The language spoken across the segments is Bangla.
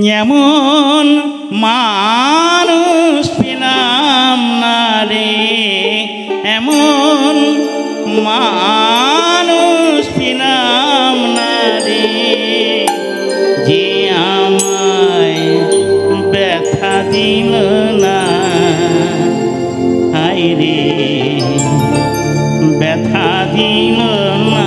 যেমন মানুষ পেলাম না রে, এমন মানুষ পেলাম না রে, যে আমায় ব্যথা দিল না, হায় রে ব্যথা দিল না।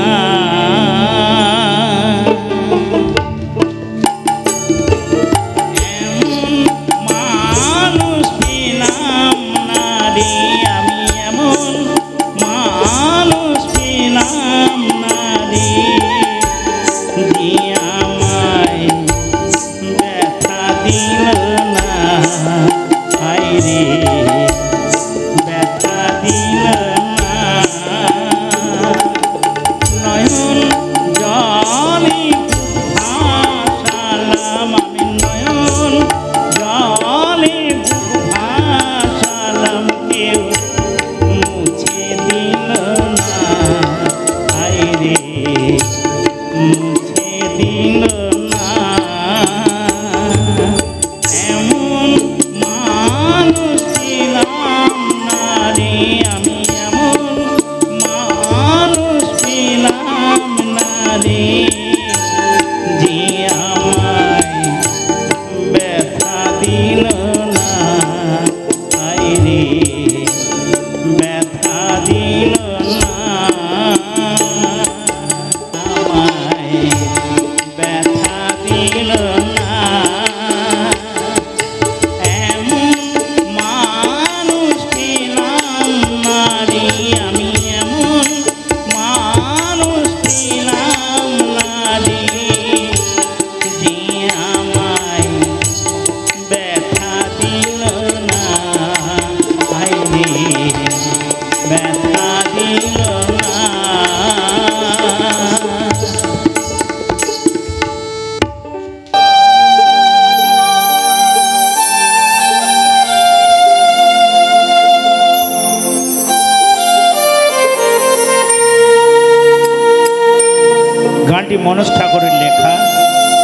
মনোজ ঠাকুরের লেখা,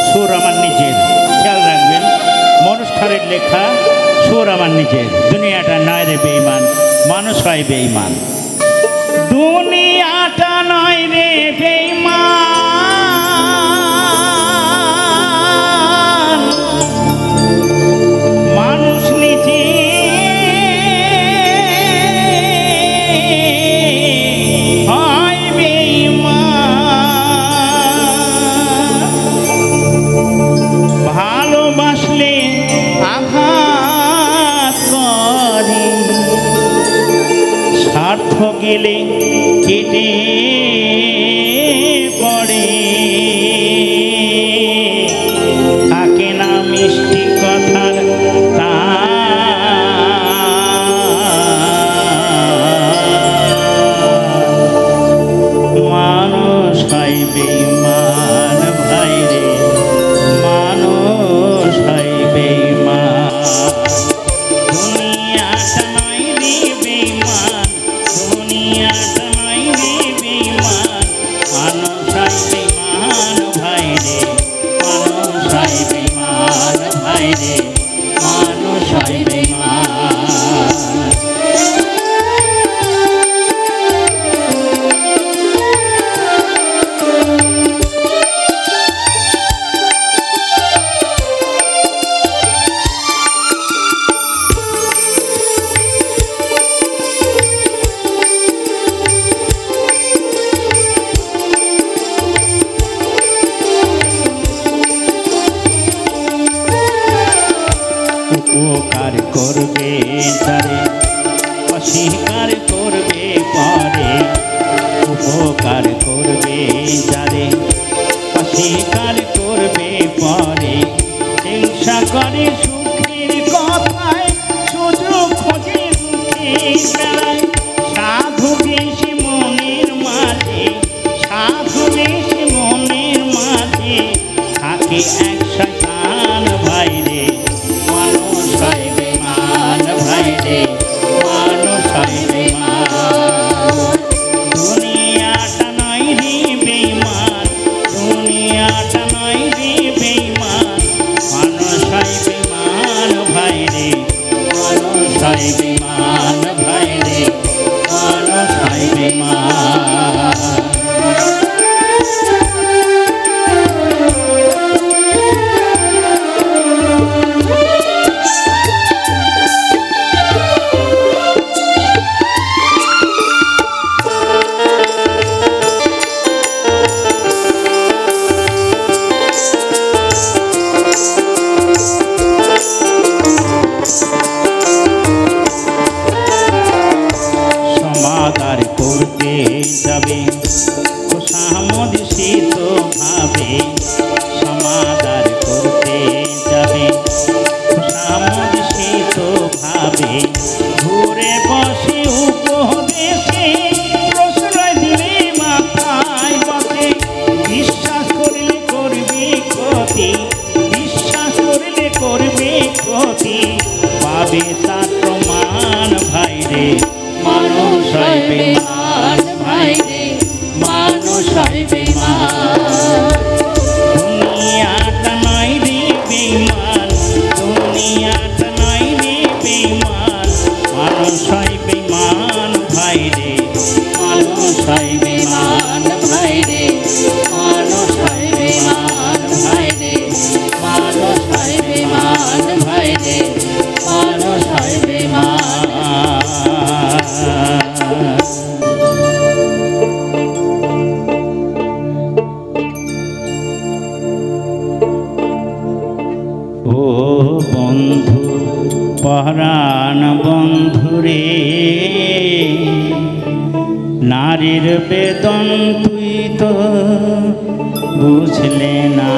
সুর আমার নিজের, খেয়াল রাখবেন মনোজ ঠাকুরের লেখা, সুর আমার নিজের। দুনিয়াটা নয় রে বেঈমান, মানুষ হয় বেঈমান। দুনিয়াটা নয় রে বেঈমান, মানুষ নিজে হয় ভালোবাসলে আঘাত করে, স্বার্থ গেলে কেটে পড়ে, থাকে না মিষ্টি কথার মানুষ হয় বেঈমান ভাই রে, মানুষ হয় বেঈমান। দুনিয়াটা নয় রে বেঈমান, দুনিয়াটা নয় রে বেঈমান, মানুষ হয় বেঈমান ভাই রে, মানুষ হয় বেঈমান ভাই রে, মানুষ হয় বেঈমান। উপকার করবে তারে, অস্বীকার করবে পরে, উপকার করবে যারে, অস্বীকার করবে পরে, হিংসা করে সুখের কথায়, সুযোগ খোঁজে দুঃখের বেলায়, সাধু বেশি মনের মাঝে, সাধু বেশি মনের মাঝে, থাকে এক শয়তান ভাই রে, মানুষ হয় বেঈমান ভাই রে, মানুষ হয় বেঈমান। দুনিয়াটা নয় রে বেঈমান, দুনিয়াটা নয় রে বেঈমান, মানুষ পাবে তার প্রমাণ ভাই রে, মানুষ হয় বেঈমান ভাই রে, মানুষ হয় বেঈমান। দুনিয়াটা নয় রে বেঈমান, দুনিয়াটা নয় রে বেঈমান, মানুষ হয় বেঈমান ভাই রে, মানুষ হয় বেঈমান ভাই রে, মানুষ হয় বেঈমান ভাই রে, মানুষ হয় বেঈমান ভাই রে, মানুষ হয় বেঈমান। ও বন্ধু পরাণ বন্ধু রে, নারীর বেদন তুই তো বুঝলে না।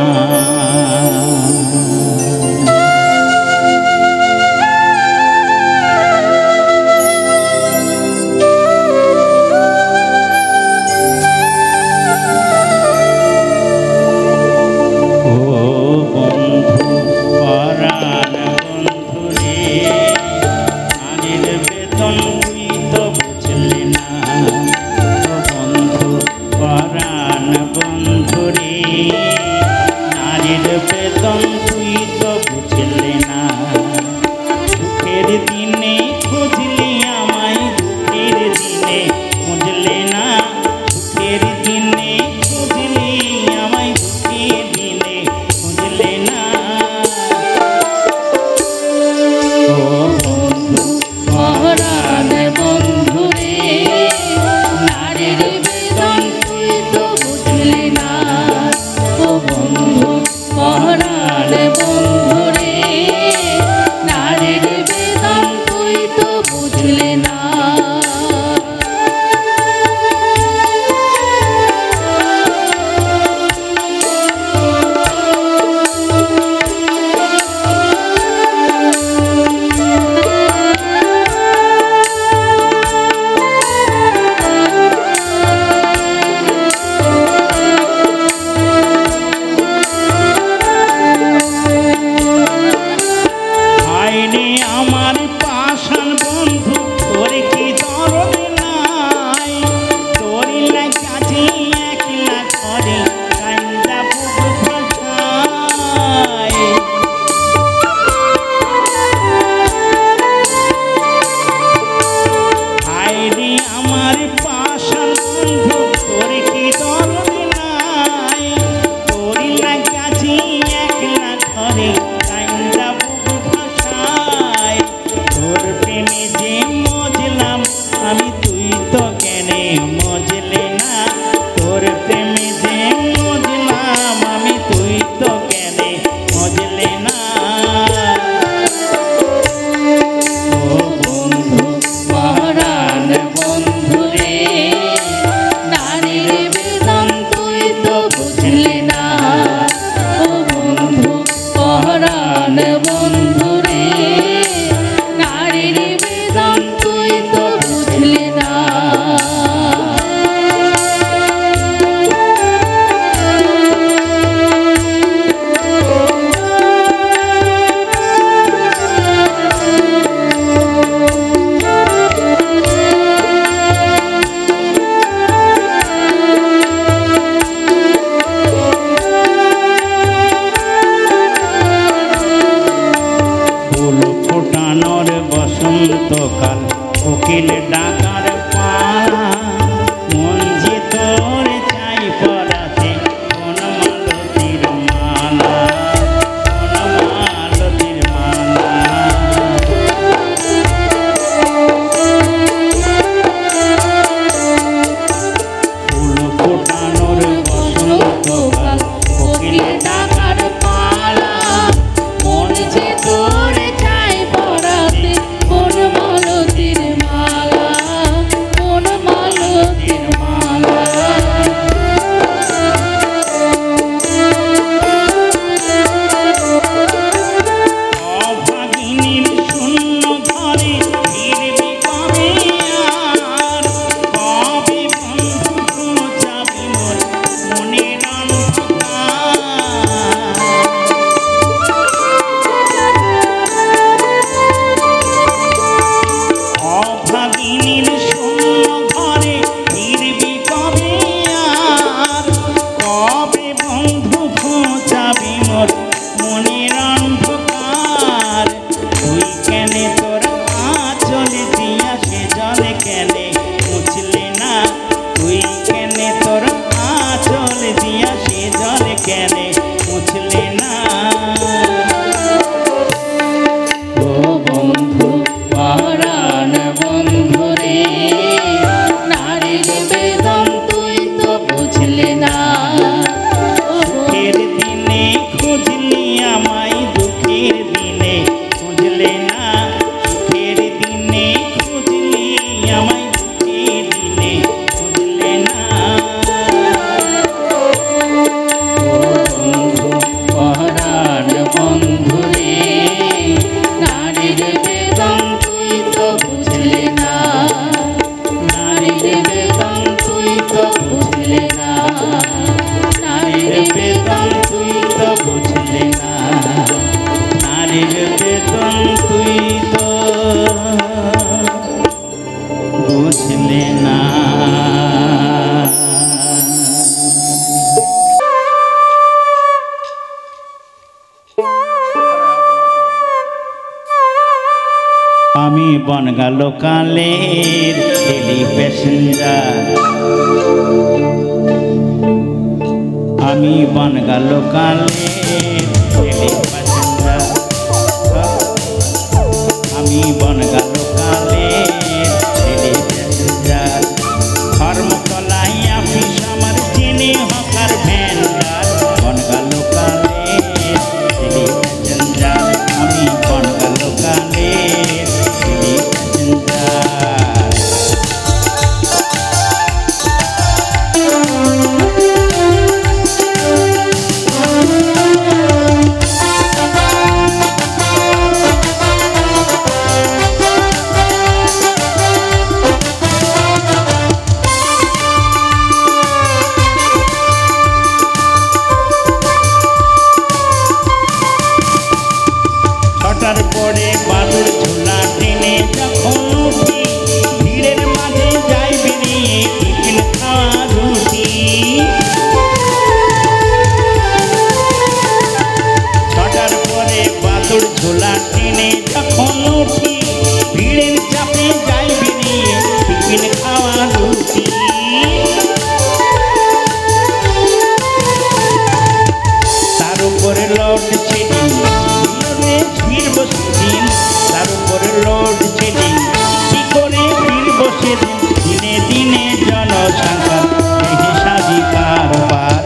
আমি বনগা লোকালের ডেলি প্যাসেঞ্জার, আমি বনগা লোকালের ডেলি প্যাসেঞ্জার, আমি বনগা লোকালের ডেলি প্যাসেঞ্জার। ধর্মতলায় অফিস আমার, চিনি হকার ভ্যান্ডার, বনগা লোকালের ডেলি প্যাসেঞ্জার, আমি বনগা লোকালের ডেলি প্যাসেঞ্জার। ছটার পরে বাদুর ঝোলা টেনে যখন উঠি, ভিড়ের মাঝে যাই বেরিয়ে টিফিন খাওয়া রুটি। ছটার পরে বাদুর ঝোলা টেনে যখন উঠি, ভিড়ের চাপে যাই বেরিয়ে টিফিন খাওয়া রুটি। তার উপরে লোড শেডিং, ফিরবো সেদিন, তার উপরে লোড শেডিং, কি করে ফিরবো সেদিন, দিনে দিনে জনসংখ্যা বেহিসাবি কারবার।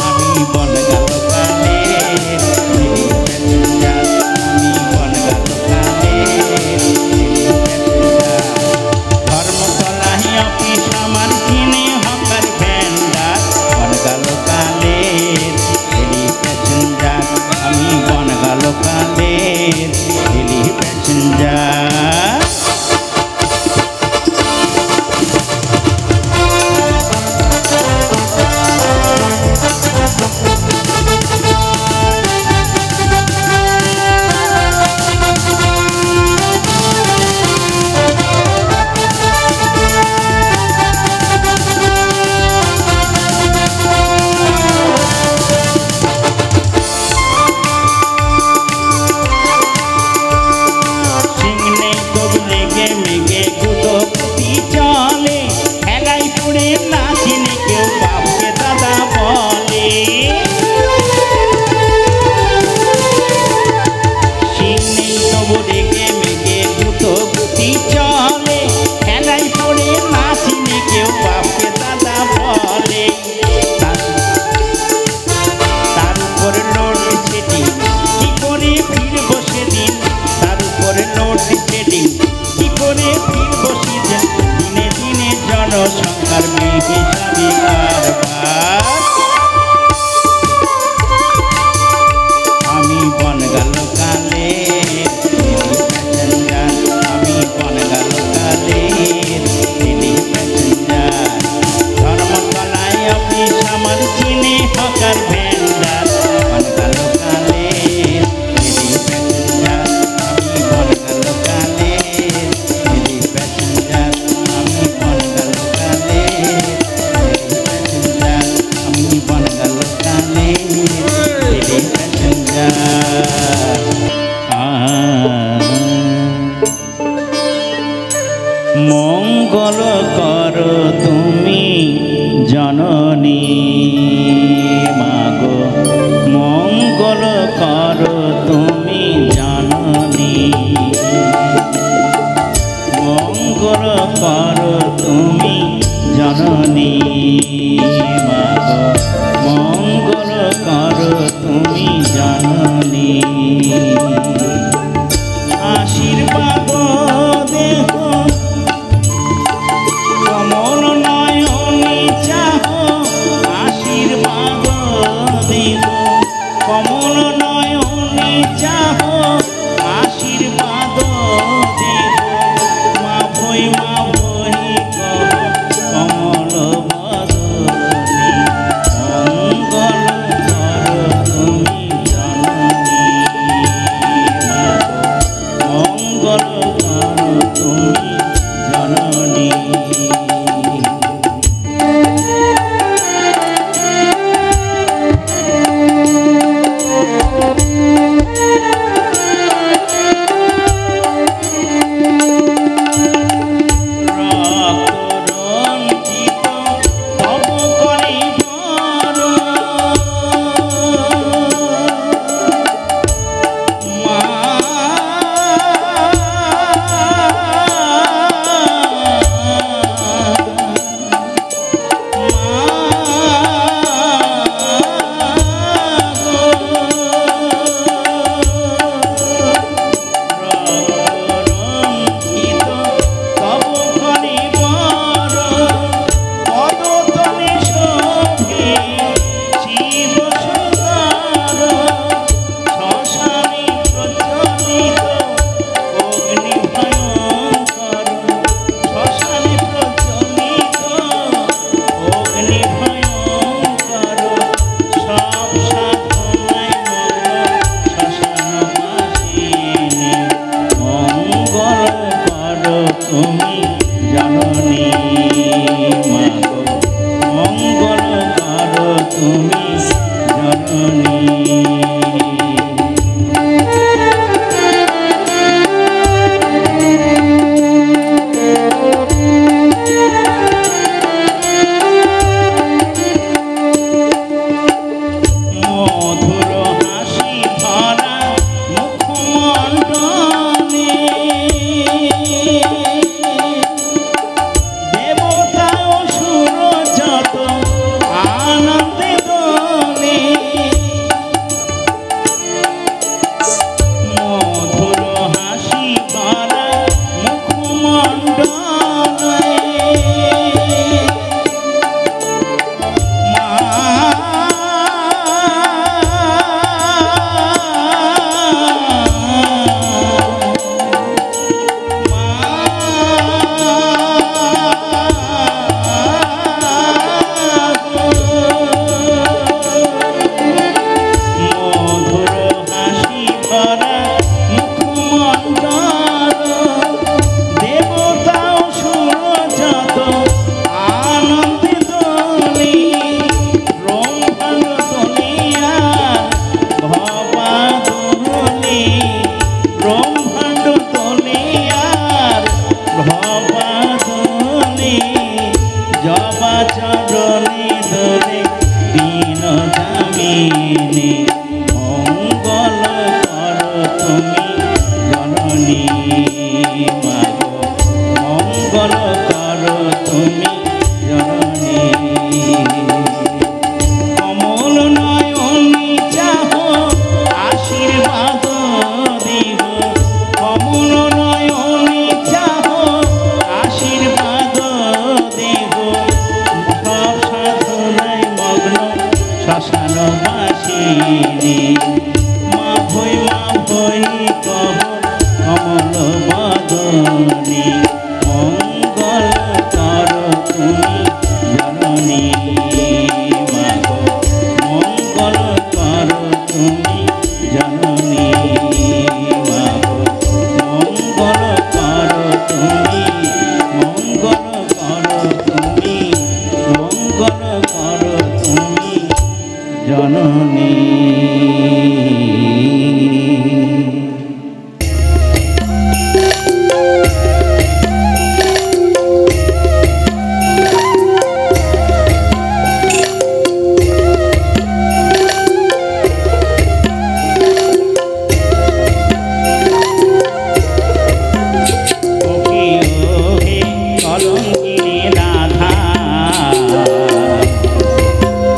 আমি বনগা লোকালের ডেলি প্যাসেঞ্জার, আমি বনগা লোকালের ডেলি প্যাসেঞ্জার। ধর্মতলায় অফিস আমার, চিনি হকার ভ্যান্ডার, বনগা লোকালের ডেলি প্যাসেঞ্জার, আমি বনগা লোকালের ডেলি প্যাসেঞ্জার। চলে খেলাই পড়ে না চিনে কেউ বাপকে দাদা বলে, সিং নেই তবু রেগে মেগে গুতো গুতি চলে, খেলাই পড়ে না চিনে কেউ বাপকে দাদা বলে। তার উপরে লোড শেডিং, কি করে ফিরবো সেদিন, তার উপরে লোড শেডিং, কি করে ফিরবো সেদিন, দিনে দিনে জনসংখ্যার বেহিসাবি কারবার। আমি বনগা লোকালের ডেলি প্যাসেঞ্জার, আমি বনগা লোকালের ডেলি প্যাসেঞ্জার। ধর্মতলায় অফিস আমার, চিনি হকার ভ্যান্ডার, বনগা লোকালের ডেলি প্যাসেঞ্জার, আমি বনগা লোকালের ডেলি প্যাসেঞ্জার, আমি বনগা লোকালের ডেলি প্যাসেঞ্জার, আমি বনগা লোকালের ডেলি প্যাসেঞ্জার। মঙ্গল করো তুমি জননী মাগো, মঙ্গল করো তুমি জননী, মঙ্গল করো তুমি জননী মাগো, মঙ্গল করো তুমি জননী। আশীর্বাদ দেহ কমল নয়নি চাহ,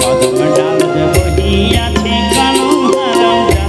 কদম ডাল বহিয়াছে কালো হারাম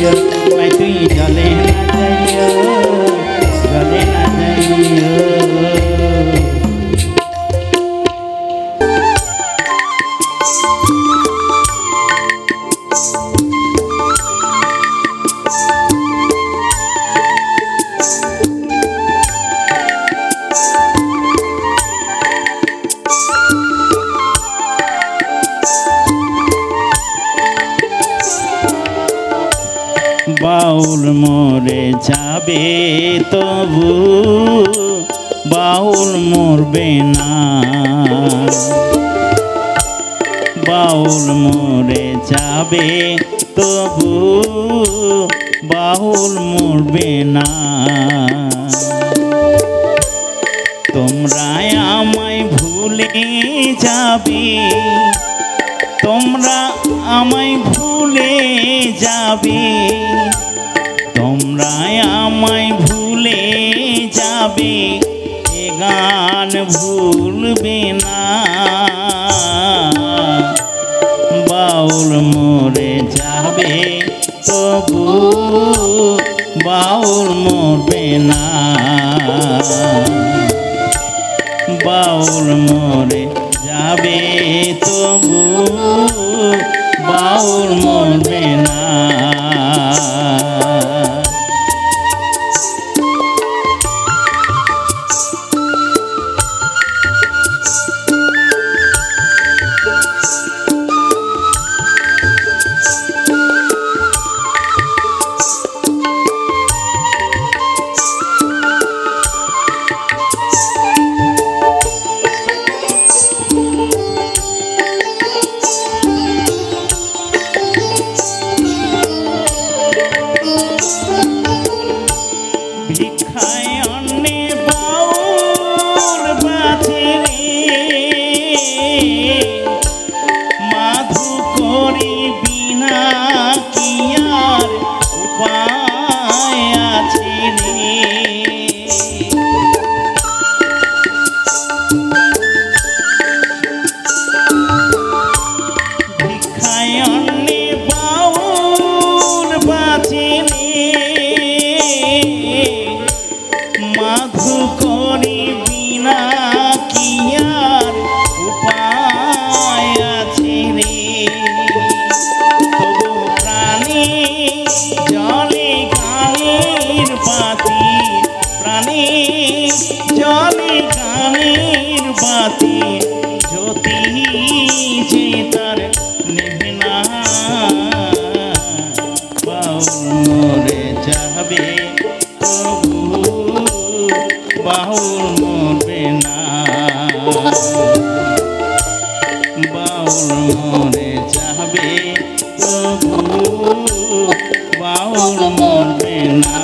যাইও মাই তুই জলে না যাইও জলে না যাইও বাউল মরে যাবে তবু বাউল মরবে না বাউল মরে যাবে তবু বাউল মরবে না তোমরা আমায় ভুলে যাবে তোমরা আমায় ভুলে যাবে তোমরা আমায় ভুলে যাবে এ গান ভুলবে না বাউল মরে যাবে তবু বাউল মরবে না বাউল মরে যাবে তবু বাউল মরবে না ভিক্ষায় অন্নে বাউল বাঁচে মাধু করি বিনা কি আর উপায় আছে রে ভিক্ষায় অন্নে বাউল বাঁচে মাধু করি বিনা কি আর উপায় আছে রে তবু প্রাণী জলে গানের বাতি প্রাণী জলে গানের বাতি জ্যোতি যে তার নেবে না বাউল মরে যাবে তবু বাউল মরবে না বাউল মরে যাবে তবু বাউল মরবে না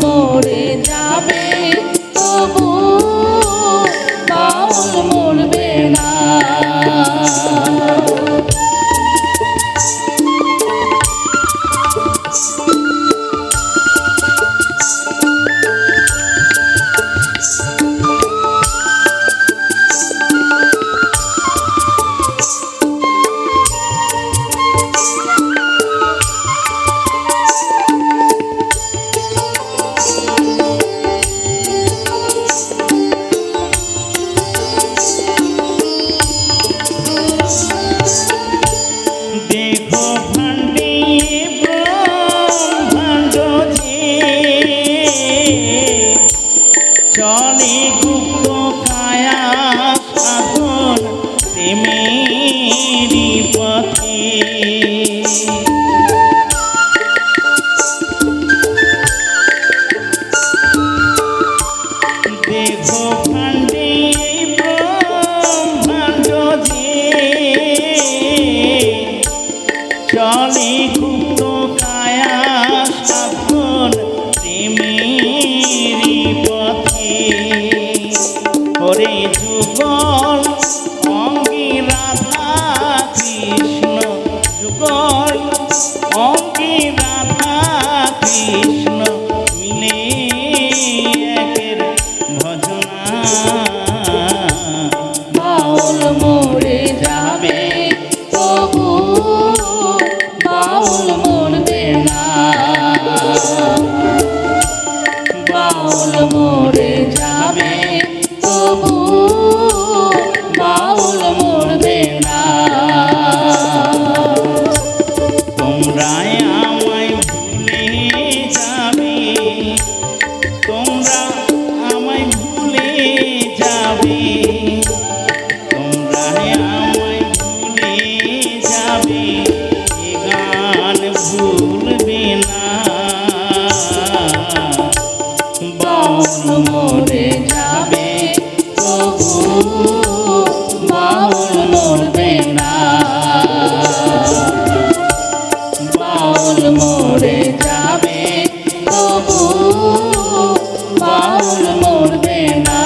মরে যাবে তবু চলে গুপ্ত কায়া সাধন প্রেমেরই পথে। দেখো ভাণ্ডে ব্রহ্মাণ্ড যে চলে গুপ্ত কায়া সাধন প্রেমেরই পথে। ওরে যুগল অঙ্গে রাধা কৃষ্ণ, যুগল অঙ্গে রাধা কৃষ্ণ মিলে একের ভজনা। বাউল মোরে যাবে তবু বাউল মরবে না। বাউল মোরে যাবে তবু বাউল মরবে না। তোমরা আমায় ভুলে যাবে, তোমরা আমায় ভুলে যাবে, তোমরা আমায় ভুলে যাবে, এ গান ভুলবে না। বাউল মোরে যাবে তবু বাউল মরবে না। বাউল মোরে যাবে তবু বাউল মরবে না।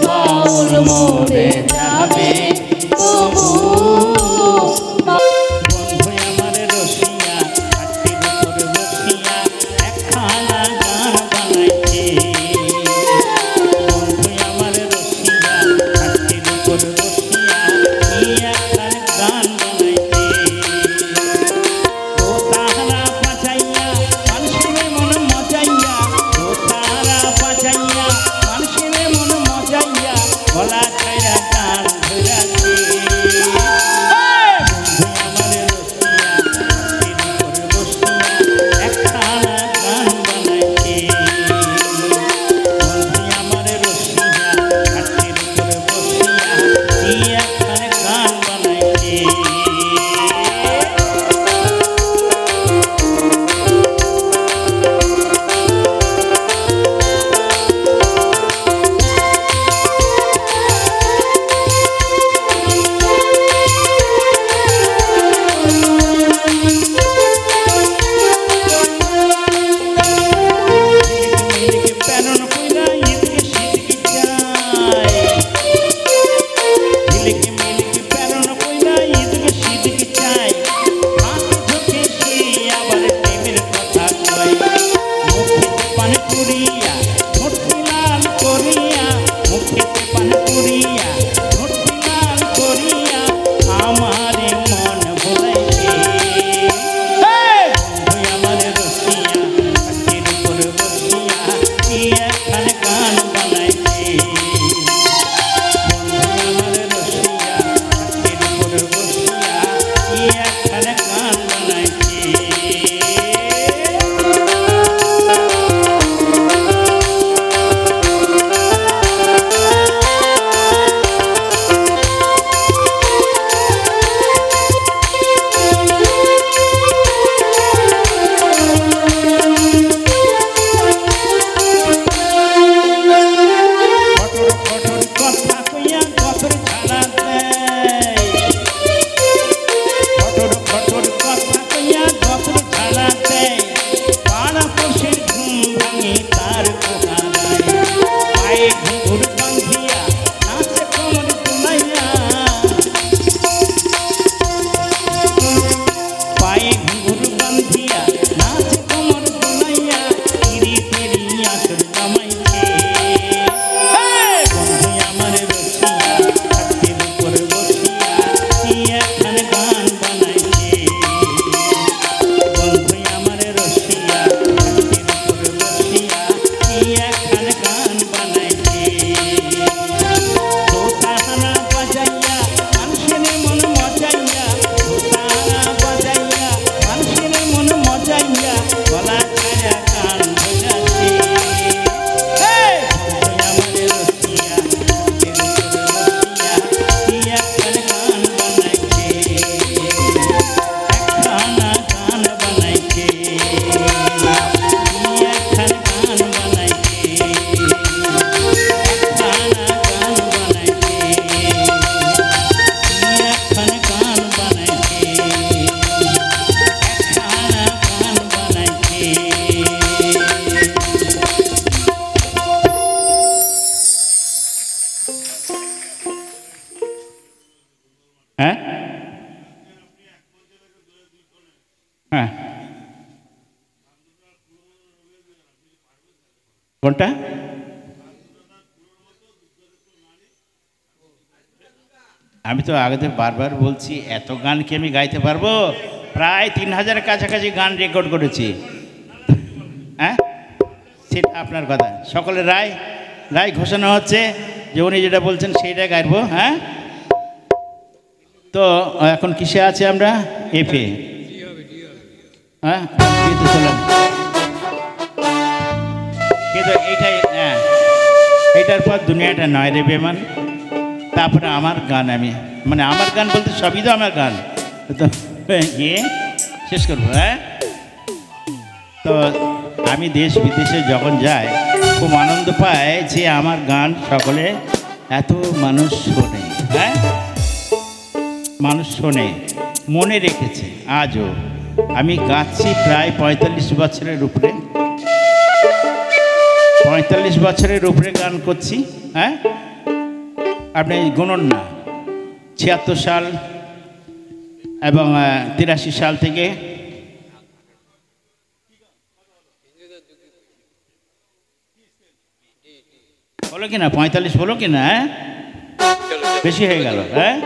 বাউল মোরে যাবে তবু বন্ধু আমার রসিয়া, হাতের উপর বসিয়া একখানা গান কোনটা? আমি তো আগে বারবার বলছি, এত গান কি আমি গাইতে পারবো? প্রায় 3000 কাছাকাছি গান রেকর্ড করেছি। হ্যাঁ, সেটা আপনার কথা। সকলের রায় রায় ঘোষণা হচ্ছে যে উনি যেটা বলছেন সেইটা গাইবো। হ্যাঁ, তো এখন কিসে আছে আমরা? এফে। হ্যাঁ, কিন্তু এইটাই, হ্যাঁ, এইটার পর দুনিয়াটা নয় রে বেমান। তারপরে আমার গান, আমি মানে আমার গান বলতে সবই তো আমার গান। তো গিয়ে শেষ করবো। হ্যাঁ, তো আমি দেশ বিদেশে যখন যাই খুব আনন্দ পায় যে আমার গান সকলে এত মানুষ শোনে। হ্যাঁ, মানুষ শোনে, মনে রেখেছে। আজও আমি গাচ্ছি প্রায় 45 বছরের উপরে, 45 বছরের উপরে গান করছি। হ্যাঁ, আপনি গুনুন না, 76 সাল এবং 83 সাল থেকে বলো কিনা 45 বলো কিনা? হ্যাঁ, বেশি হয়ে গেল। হ্যাঁ,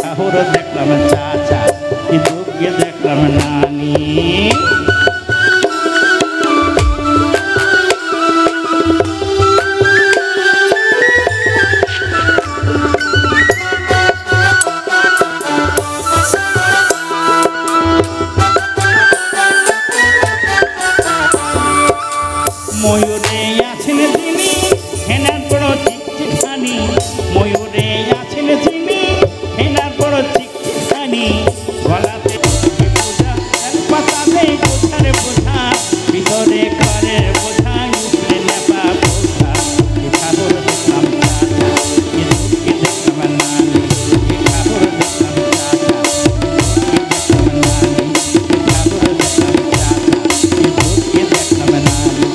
ঠাকুর দেখলাম চাচা, দুঃখে দেখলাম নানি। ময়ূরে আছেন তিনি হেনার বড় চিকচিকানি, ময়ূরে আছেন তিনি হেনার বড় চিকচিকানি, গলাতে বোঝা পাতাতে বোঝার বোঝা, ভিতরে ঘরের বোঝা, উপরে নেপা বোঝা। ঠাকুর দেখলাম চাচা, দুঃখে দেখলাম নানি, ঠাকুর দেখলাম চাচা, দেখলাম নানি, ঠাকুর দেখলাম চাচা, দুঃখে দেখলাম নানি।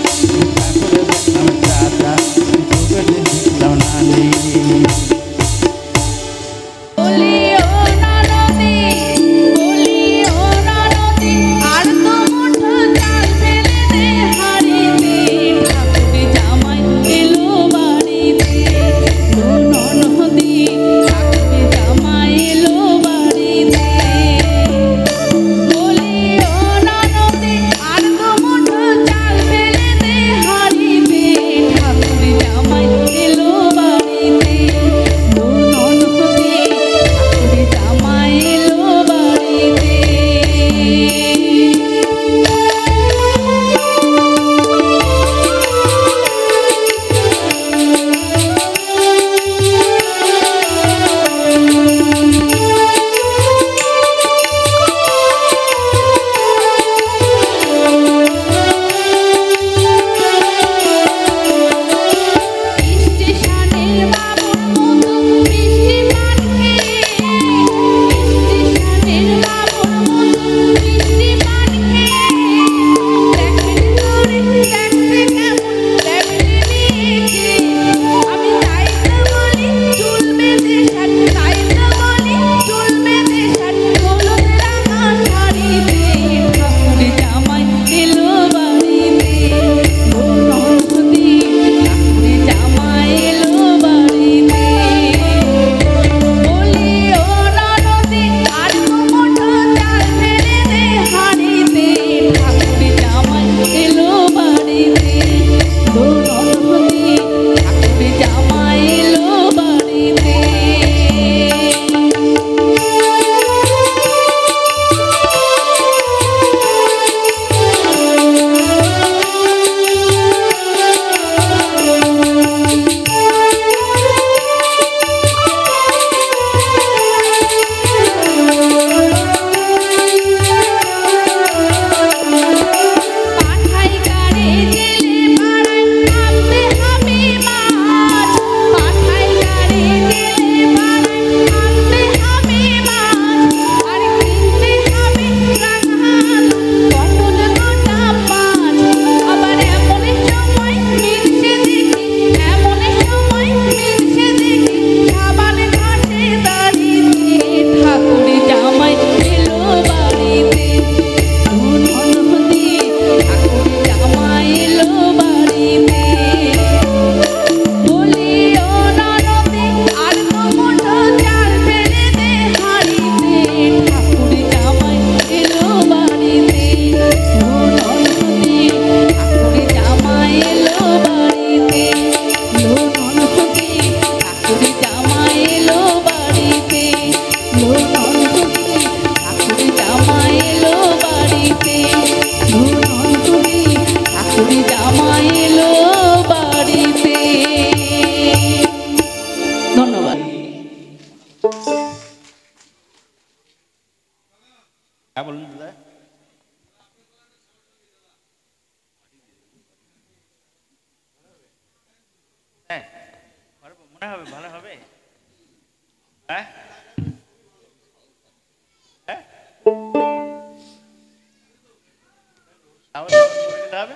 সাহস করতে হবে।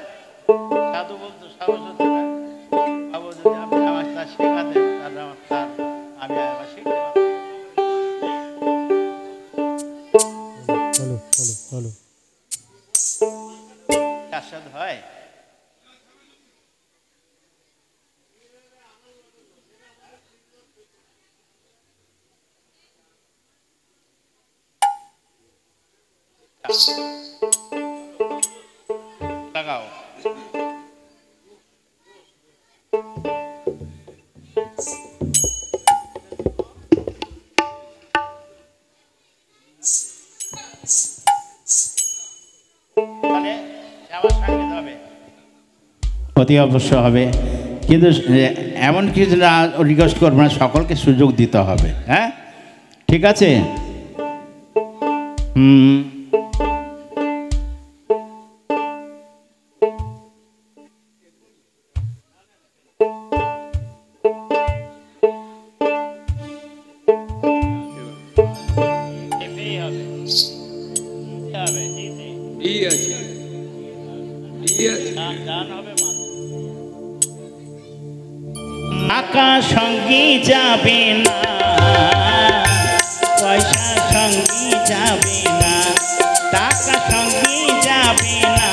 সাধু বলতো সাহস হচ্ছে না, বাবু যদি আপনি আমার তা শেখাতেন তাহলে আমার তার আমি আবার শিখতে পারতাম। কার সাথে হয় লাগাও। তাহলে আমার সঙ্গীত হবে, অতি অবশ্য হবে, কিন্তু এমন কিছু না রিকোয়েস্ট করবো না, সকলকে সুযোগ দিতে হবে। হ্যাঁ ঠিক আছে। টাকা সঙ্গী যাবে না, পয়সা সঙ্গী যাবে না, টাকা সঙ্গী যাবে না,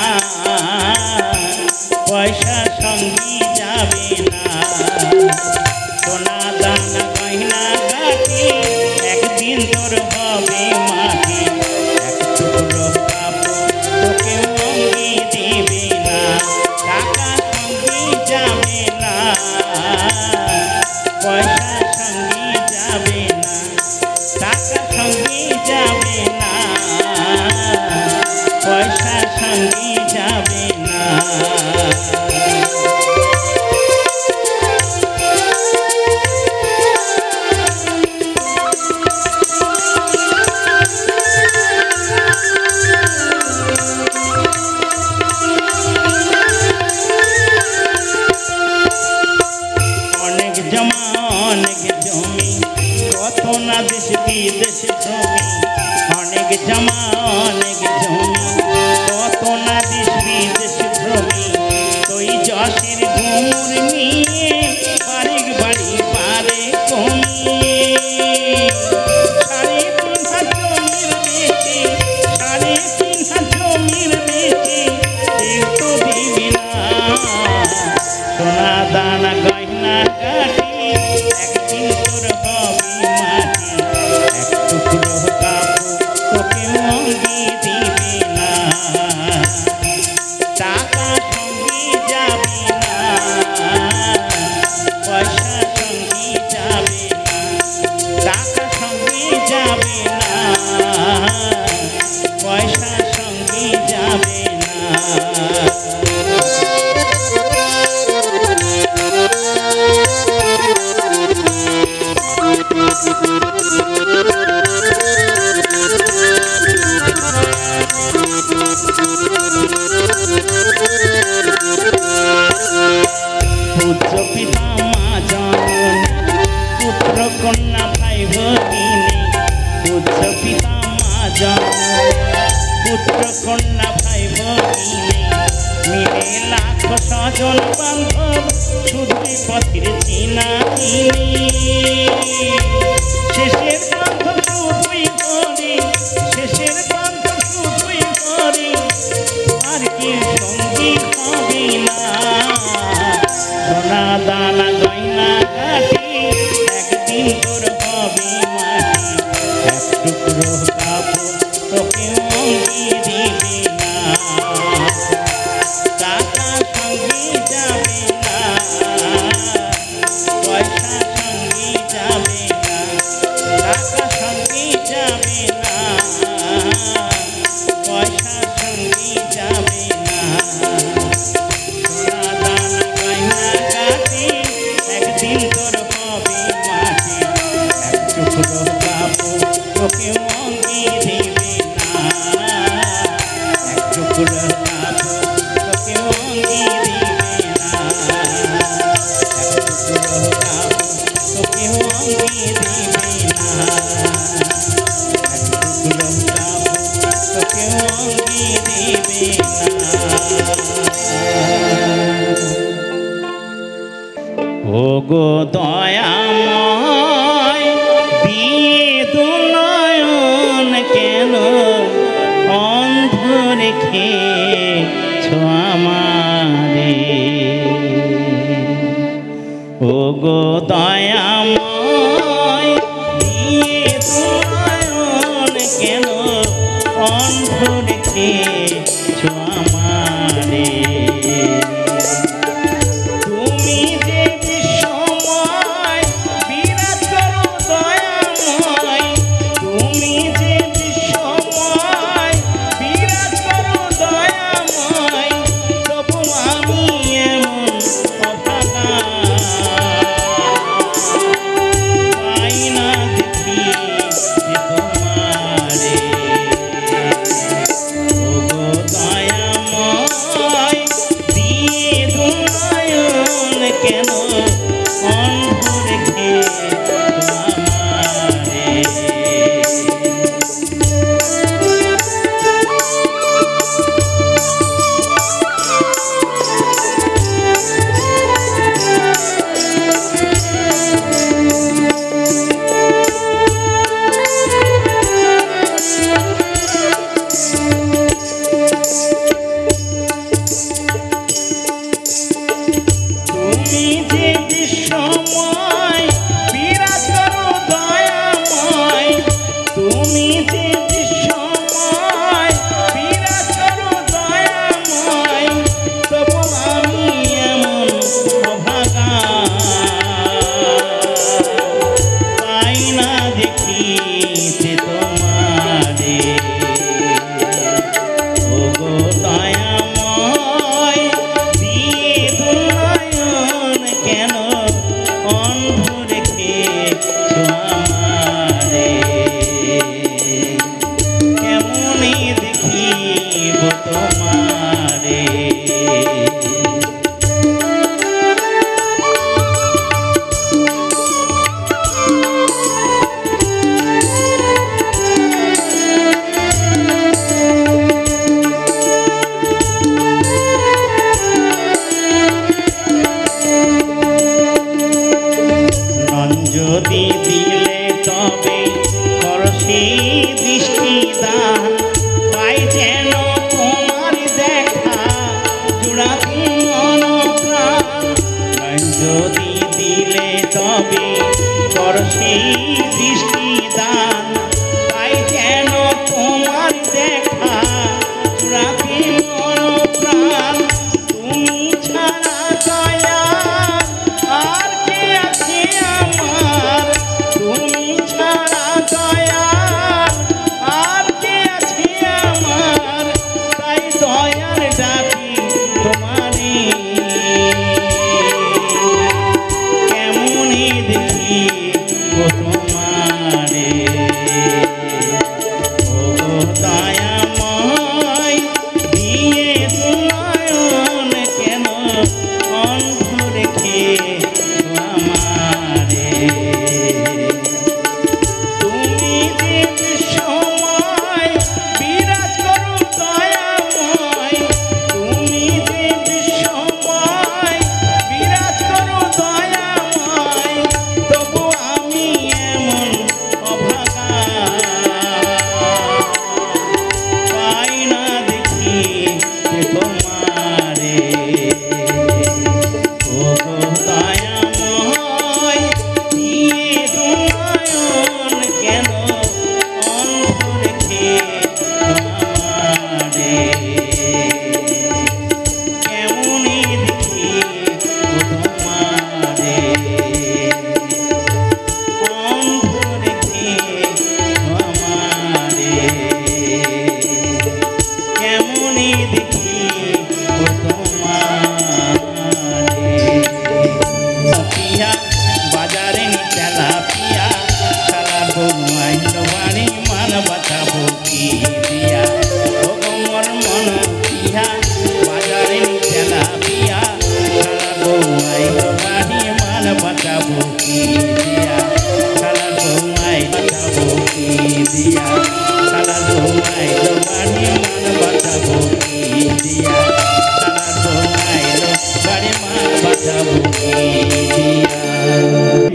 পয়সা সঙ্গী যাবে না, সোনা দানা গয়না গাটি একদিন তোর হবে মাটি, এক টুকরো কাপড় তোকে মঙ্গি দেবে না, টাকা সঙ্গী যাবে না, পয়সা সঙ্গী যাবে না, টাকা সঙ্গী যাবে না, পয়সা সঙ্গী যাবে না। অনেক জমা অনেক জমি, কত না দেশ বিদেশ জমি, অনেক জমা অনেক জমি, কত না দেশ বিদেশ জমি, তুই যশের ঘুমুর নিয়ে বাড়ি বাড়ি পারে কমি, 3.5 হাত জমির বেশি, 3.5 হাত জমির বেশি একটু দিবি না, সোনা দানা গয়না গাটি একদিন তোর হবে মাটি, এক টুকরো কাপড় তোকে মঙ্গি দিবে না, টাকা সঙ্গী যাবে না, পয়সা সঙ্গী যাবে না, টাকা সঙ্গী যাবে না, পয়সা সঙ্গী যাবে না। পূজ্য পিতা মা জননী, পুত্র কন্যা ভাই ভগিনী, পূজ্য পিতা মা জননী, পুত্র কন্যা ভাই ভগিনী, মিলে লাখ স্বজন বান্ধব শুধুই পথের চিনাচিনি, শেষের বান্ধব শুধুই করি, শেষের বান্ধব শুধুই করি, আর কি সঙ্গী হবে না, সোনা দানা গয়না গাটি একদিন তোর হবে মাটি, এক টুকরো কাপড় তোকে মঙ্গি দিবে না, টাকা সঙ্গী যাবে না, পয়সা সঙ্গী যাবে না, টাকা সঙ্গী যাবে না, পয়সা সঙ্গী যাবে না। ও গো দয়াময় দিয়ে দুনয়ন কেন অন্ধ রেখেছ আমারে ও গো দয়াময় দিয়ে দুনয়ন কেন অন্ধ রেখেছ আমারে তুমি যে বিশ্বময় বিরাজ করো দয়াময় তুমি যে বিশ্বময় বিরাজ করো দয়াময় তবু আমি এমন অভাগা পাই না দেখি তোমারে ও গো দয়াময় দিয়ে দুনয়ন কেন অন্ধ রেখে আমারে তুমি যে বিশ্বময় বিরাজ করো দয়াময় তুমি যে বিশ্বময় বিরাজ করো দয়াময় তবু আমি এমন অভাগা পাই না দেখিতে তোমারে ও গো দয়াময় দিয়ে দুনয়ন কেন অন্ধ রেখেছ আমারে কেমনে দেখিব তোমারে নন যদি দিলে তবে করসি দৃষ্টি দান পাই যেন তোমার দেখা জুড়াতি মন প্রাণ নন যদি দিলে তবে করসি দৃষ্টি দান পাই যেন তোমার দেখা জুড়াতি মন প্রাণ তুমি ছাড়া দয়া আর কে আছে আমার তুমি ছাড়া দয়া আর কে আছে আমার তাই দয়ার ডাকি তোমারে কেমনে দেখি তোমারে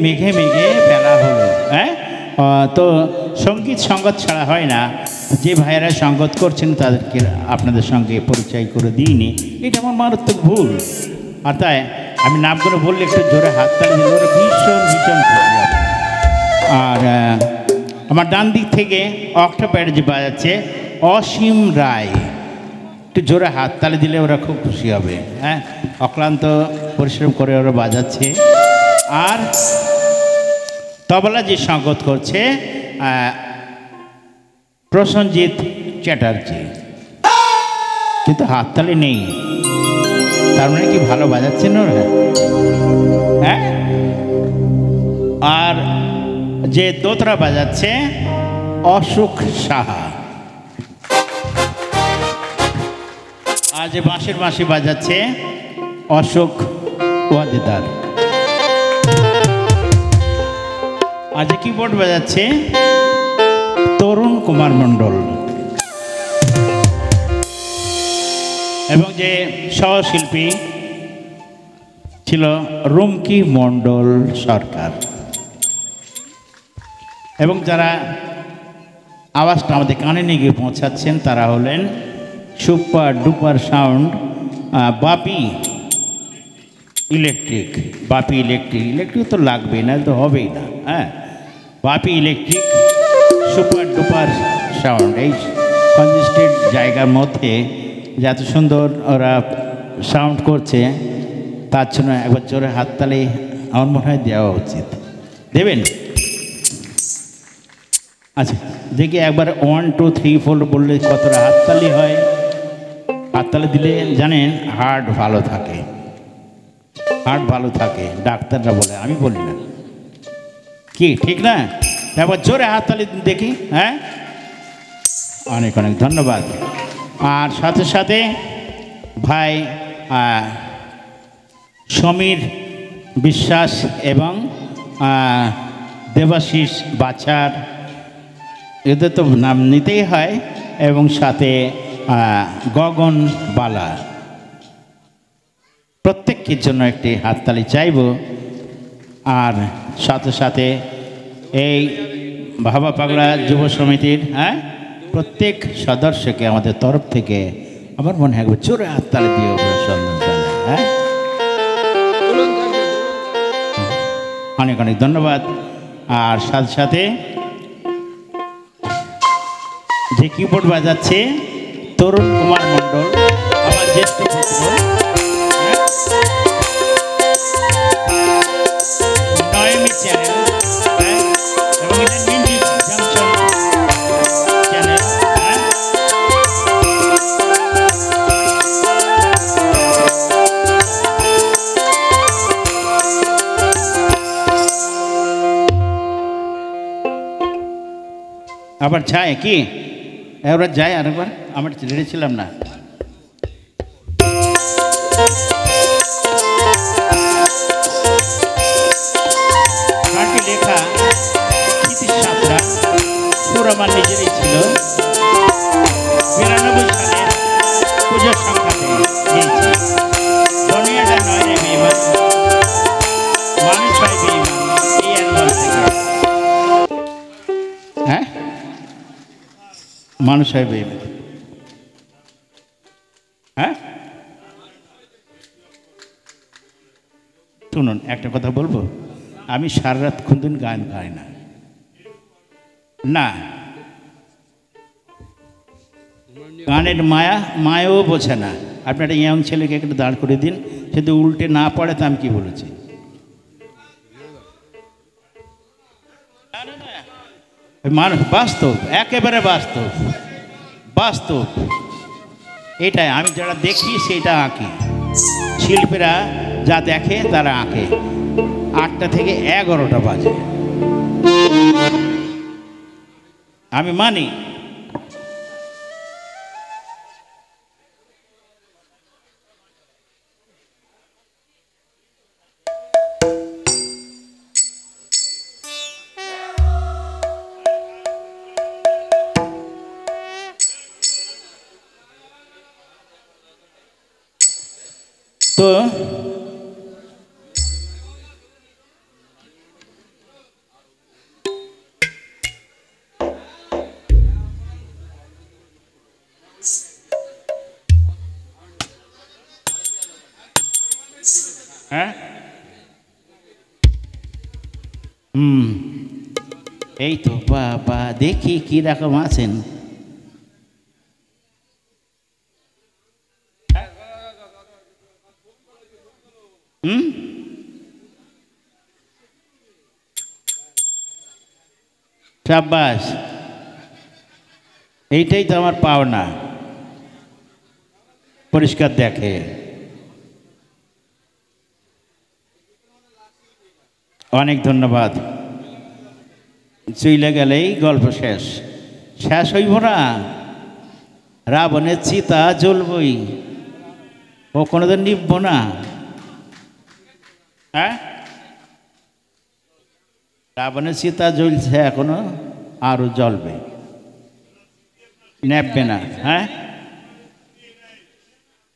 মেঘে মেঘে বেলা হলো, হ্যাঁ। তো সঙ্গীত সঙ্গত ছাড়া হয় না। যে ভাইয়েরা সঙ্গত করছেন তাদেরকে আপনাদের সঙ্গে পরিচয় করে দিইনি, এটা আমার মারাত্মক ভুল। আর তাই আমি নামগুলো বললে একটু জোরে হাততালি দিলে ওরা ভীষণ ভীষণ খুশি হবে। আর আমার ডান দিক থেকে অক্টোপ্যাড যে বাজাচ্ছে অসীম রায়, একটু জোরে হাততালি দিলে ওরা খুব খুশি হবে, হ্যাঁ। অক্লান্ত পরিশ্রম করে ওরা বাজাচ্ছে। আর তবলা যে সঙ্গত করছে প্রসেনজিৎ চ্যাটার্জি, কিন্তু হাততালি নেই, তার মানে কি ভালো বাজাচ্ছেন ওরা, হ্যাঁ। আর যে দোতরা বাজাচ্ছে অশোক সাহা, আর যে বাঁশির বাঁশি বাজাচ্ছে অশোক ওয়াদেদার, আর যে কিবোর্ড বাজাচ্ছে তরুণ কুমার মণ্ডল, এবং যে সহশিল্পী ছিল রুমকি মণ্ডল সরকার। এবং যারা আওয়াজটা আমাদের কানে নিয়ে গিয়ে পৌঁছাচ্ছেন তারা হলেন সুপার ডুপার সাউন্ড বাপি ইলেকট্রিক। বাপি ইলেকট্রিক তো লাগবেই না, তো হবেই না, হ্যাঁ। বাপি ইলেকট্রিক সুপার ডুপার সাউন্ড, এই কনজেস্টেড জায়গার মধ্যে যে এত সুন্দর ওরা সাউন্ড করছে, তার জন্য একবার জোরে হাততালি আমার মনে হয় দেওয়া উচিত। দেবেন? আচ্ছা দেখি একবার 1 2 3 4 বললে কতটা হাততালি হয়। হাততালি দিলে জানেন হার্ট ভালো থাকে, হার্ট ভালো থাকে, ডাক্তাররা বলে, আমি বলি না। কি ঠিক না? একবার জোরে হাততালি দেখি, হ্যাঁ। অনেক অনেক ধন্যবাদ। আর সাথে সাথে ভাই সমীর বিশ্বাস এবং দেবাশিস বাছার, এদের তো নাম নিতেই হয়, এবং সাথে গগন বালা, প্রত্যেকের জন্য একটি হাততালি চাইব। আর সাথে সাথে এই ভাবা পাগলা যুব সমিতির, হ্যাঁ, প্রত্যেক সদস্যকে আমাদের তরফ থেকে আমার মনে হয় জোরে হাততালি দিয়ে অভিনন্দন জানাই, হ্যাঁ। অনেক অনেক ধন্যবাদ। আর সাথে সাথে যে কিবোর্ড বাজাচ্ছে তরুণ কুমার মণ্ডল, আমার জ্যেষ্ঠ পুত্র, নয়মি চ্যানেল, এবং এটা মিউজিক জাংশন চ্যানেল, আবার যায় কি এবার যায় আরেকবার, আমার রেডি ছিলাম না। গানটি লেখা ক্ষিতিশ সাঁতরা, সুর আমার নিজেরই ছিল। 92 সালের পুজোর সংখ্যাতে গিয়েছি। দুনিয়াটা নয় রে বেঈমান, মানুষ হয় বেঈমান, এই অ্যালবাম থেকে, হ্যাঁ। মানুষ হয় বেঈমান, হ্যাঁ। শুনুন একটা কথা বলবো, আমি সারা রাত খুন্দিন গান গাই না, না। গানের মায়াও বোঝে না। আপনি একটা ইয়ং ছেলেকে একটু দাঁড় করে দিন, যদি উল্টে না পড়ে তা আমি কি বলেছি? মানুষ বাস্তব, একেবারে বাস্তব, বাস্তব। এটাই আমি যারা দেখি সেটা আঁকি। শিল্পীরা যা দেখে তারা আঁকে। 8টা থেকে 11টা বাজে, আমি মানি। তো হ্যাঁ হুম এই তো বাবা দেখি কি রকম আছেন হুম সাব্বাস এইটাই তো আমার পাওনা পরিষ্কার দেখে অনেক ধন্যবাদ চইলে গেলেই গল্প শেষ শেষ হইব না রাবণের চিতা জ্বলবই ও কোনোদিন নিবব না হ্যাঁ রাবণের চিতা জ্বলছে এখনো আরো জ্বলবে নেববে না হ্যাঁ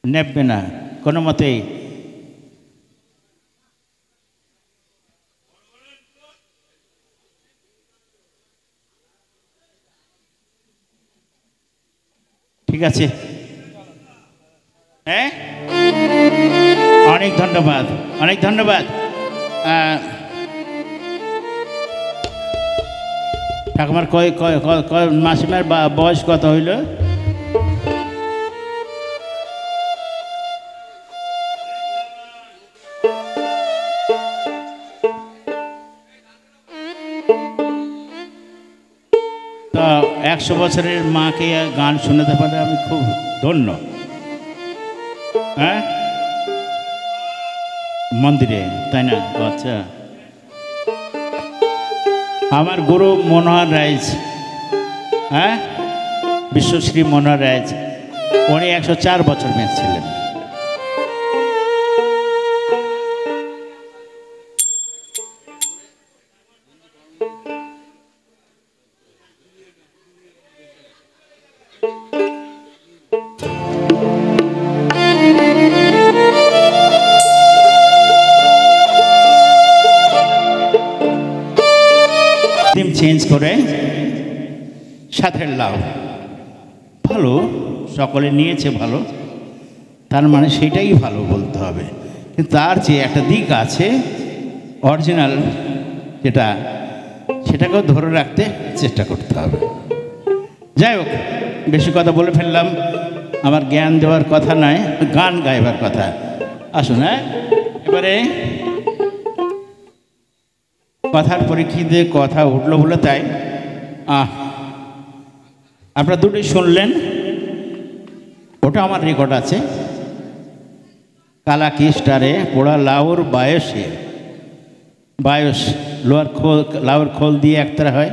নেববে না কোনো মতেই ঠিক আছে হ্যাঁ অনেক ধন্যবাদ অনেক ধন্যবাদ ঠাকুমার মাসিমার বয়স কত হইল তো 100 বছরের মাকে গান শোনাতে পারে আমি খুব ধন্য হ্যাঁ মন্দিরে তাই না আচ্ছা আমার গুরু মনোহর রাইজ হ্যাঁ বিশ্বশ্রী মনোহর রাইজ উনি 104 বছর বেঁচেছিলেন চেঞ্জ করে সাথের লাউ ভালো সকলে নিয়েছে ভালো তার মানে সেটাই ভালো বলতে হবে কিন্তু তার যে একটা দিক আছে অরিজিনাল যেটা সেটাকেও ধরে রাখতে চেষ্টা করতে হবে যাই হোক বেশি কথা বলে ফেললাম আমার জ্ঞান দেওয়ার কথা নয় গান গাইবার কথা আসুন হ্যাঁ এবারে কথার পরীক্ষিতে কথা উঠলো বলে তাই আপনারা দুটোই শুনলেন ওটা আমার রেকর্ড আছে কালা কি স্টারে পোড়া লাউর বায়সে বায়স লোয়ার খোল লাউর খোল দিয়ে একতারা হয়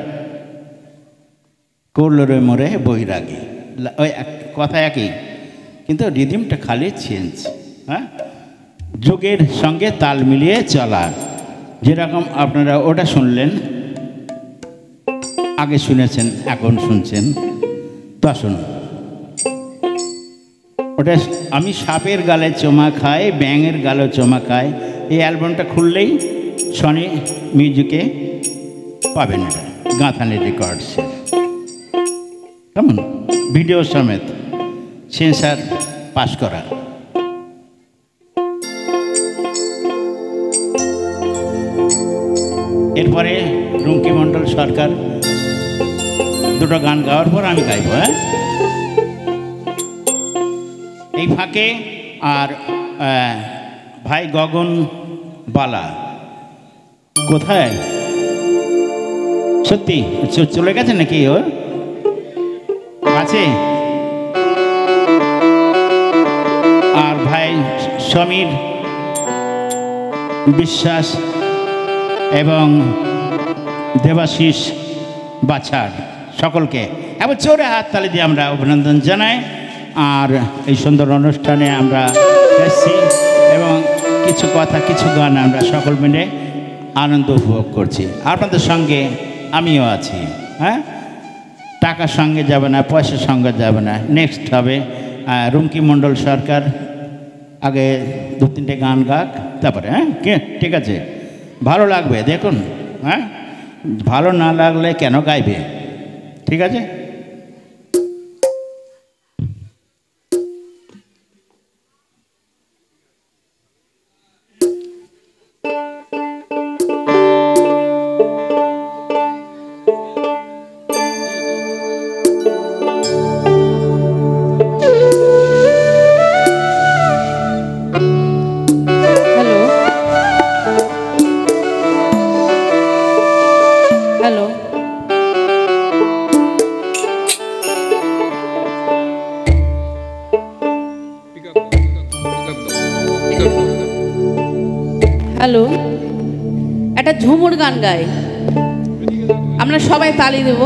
করল রে মরে বৈরাগী ওই কথা একই কিন্তু রিদিমটা খালি চেঞ্জ হ্যাঁ যুগের সঙ্গে তাল মিলিয়ে চলা যেরকম আপনারা ওটা শুনলেন আগে শুনেছেন এখন শুনছেন তা শুনুন ওটা আমি সাপের গালে চমা খাই ব্যাঙের গালে চমা খাই এই অ্যালবামটা খুললেই সনি মিউজিকে পাবেন এটা গাঁথানি রেকর্ডসের কেমন ভিডিও সমেত সেন্সার পাস করা এরপরে রুমকি মণ্ডল সরকার দুটো গান গাওয়ার পর আমি গাইব হ্যাঁ এই ফাঁকে আর ভাই গগন বালা কোথায় সত্যি চলে গেছে নাকি ও আছে আর ভাই সমীর বিশ্বাস এবং দেবাশিস বাছার সকলকে এবার জোরে হাততালি দিয়ে আমরা অভিনন্দন জানাই আর এই সুন্দর অনুষ্ঠানে আমরা এসেছি এবং কিছু কথা কিছু গান আমরা সকল মিলে আনন্দ উপভোগ করছি আপনাদের সঙ্গে আমিও আছি হ্যাঁ টাকার সঙ্গে যাবে না পয়সার সঙ্গে যাবে না নেক্সট হবে রুমকি মণ্ডল সরকার আগে 2-3টে গান গাক তারপরে হ্যাঁ ঠিক আছে ভালো লাগবে দেখুন হ্যাঁ ভালো না লাগলে কেন গাইবে ঠিক আছে হ্যালো হ্যালো হ্যালো একটা ঝুমুর গান গাই আমরা সবাই তালি দেব